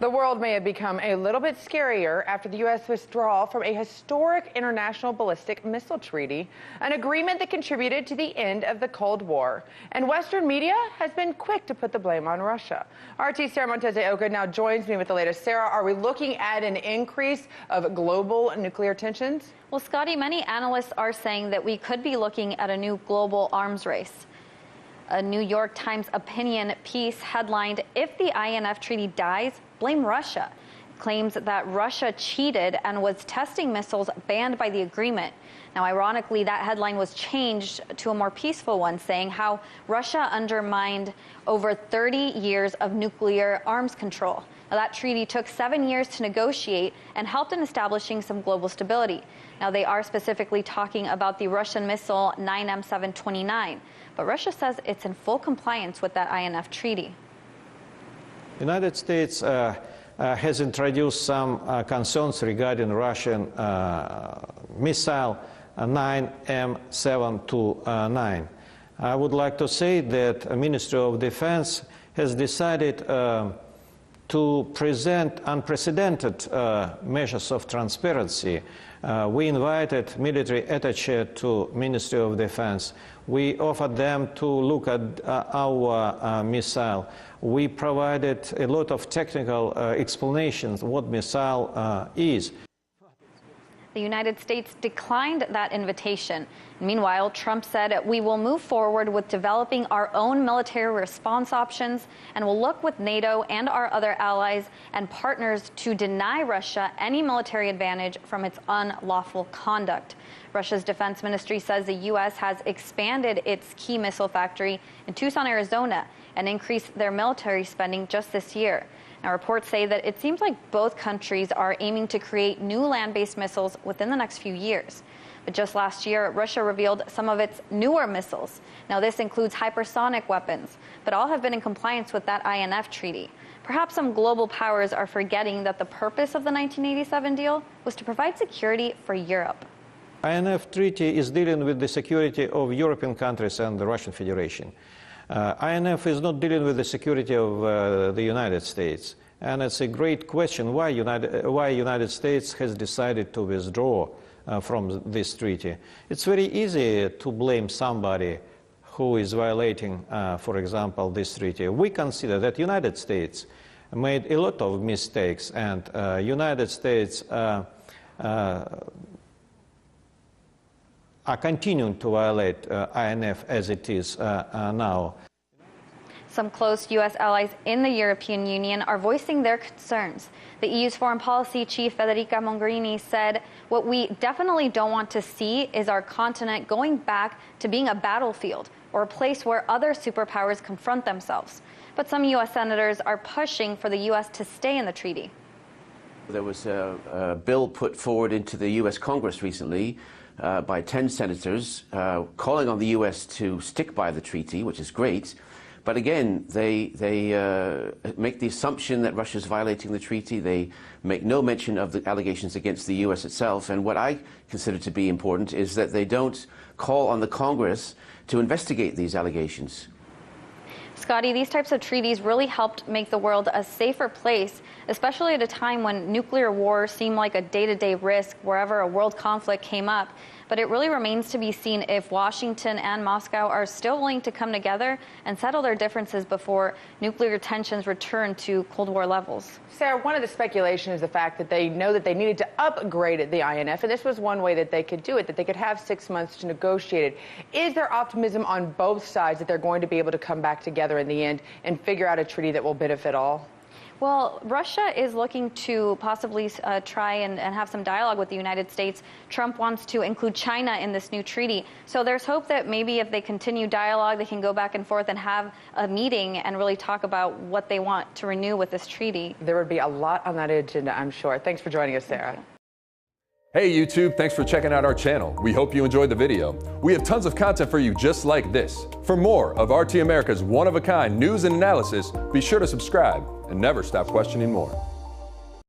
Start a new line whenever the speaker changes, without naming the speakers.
The world may have become a little bit scarier after the U.S. withdrawal from a historic international ballistic missile treaty, an agreement that contributed to the end of the Cold War. And Western media has been quick to put the blame on Russia. RT's Sarah Montez-Oca now joins me with the latest. Sarah, are we looking at an increase of global nuclear tensions?
Well, Scotty, many analysts are saying that we could be looking at a new global arms race. A New York Times opinion piece headlined, "If the INF treaty dies, blame Russia." It claims that Russia cheated and was testing missiles banned by the agreement. Now, ironically, that headline was changed to a more peaceful one, saying how Russia undermined over 30 years of nuclear arms control. Now, that treaty took 7 years to negotiate and helped in establishing some global stability. Now, they are specifically talking about the Russian missile 9M729, but Russia says it's in full compliance with that INF treaty.
The United States has introduced some concerns regarding Russian missile 9M729. I would like to say that the Ministry of Defense has decided to present unprecedented measures of transparency. We invited military attaché to Ministry of Defense. We offered them to look at our missile. We provided a lot of technical explanations what missile is.
The United States declined that invitation. Meanwhile, Trump said, "We will move forward with developing our own military response options and will look with NATO and our other allies and partners to deny Russia any military advantage from its unlawful conduct." Russia's defense ministry says the U.S. has expanded its key missile factory in Tucson, Arizona, and increased their military spending just this year. Now, reports say that it seems like both countries are aiming to create new land-based missiles within the next few years. But just last year, Russia revealed some of its newer missiles. Now, this includes hypersonic weapons, but all have been in compliance with that INF treaty. Perhaps some global powers are forgetting that the purpose of the 1987 deal was to provide security for Europe.
INF treaty is dealing with the security of European countries and the Russian Federation. INF is not dealing with the security of the United States. And it's a great question why United States has decided to withdraw from this treaty. It's very easy to blame somebody who is violating, for example, this treaty. We consider that United States made a lot of mistakes, and United States are continuing to violate INF as it is now.
Some close U.S. allies in the European Union are voicing their concerns. The EU's foreign policy chief, Federica Mogherini, said, "What we definitely don't want to see is our continent going back to being a battlefield or a place where other superpowers confront themselves." But some U.S. senators are pushing for the U.S. to stay in the treaty.
There was a bill put forward into the U.S. Congress recently by 10 senators calling on the U.S. to stick by the treaty, which is great. But again, they make the assumption that Russia is violating the treaty. They make no mention of the allegations against the U.S. itself. And what I consider to be important is that they don't call on the Congress to investigate these allegations.
Scotty, these types of treaties really helped make the world a safer place, especially at a time when nuclear war seemed like a day-to-day risk wherever a world conflict came up. But it really remains to be seen if Washington and Moscow are still willing to come together and settle their differences before nuclear tensions return to Cold War levels.
Sarah, one of the speculation is the fact that they know that they needed to upgrade the INF, and this was one way that they could do it, that they could have 6 months to negotiate it. Is there optimism on both sides that they're going to be able to come back together in the end and figure out a treaty that will benefit all?
Well, Russia is looking to possibly try and have some dialogue with the United States. Trump wants to include China in this new treaty. So there's hope that maybe if they continue dialogue, they can go back and forth and have a meeting and really talk about what they want to renew with this treaty.
There would be a lot on that agenda, I'm sure. Thanks for joining us, Sarah.
Hey YouTube, thanks for checking out our channel. We hope you enjoyed the video. We have tons of content for you just like this. For more of RT America's one-of-a-kind news and analysis, be sure to subscribe and never stop questioning more.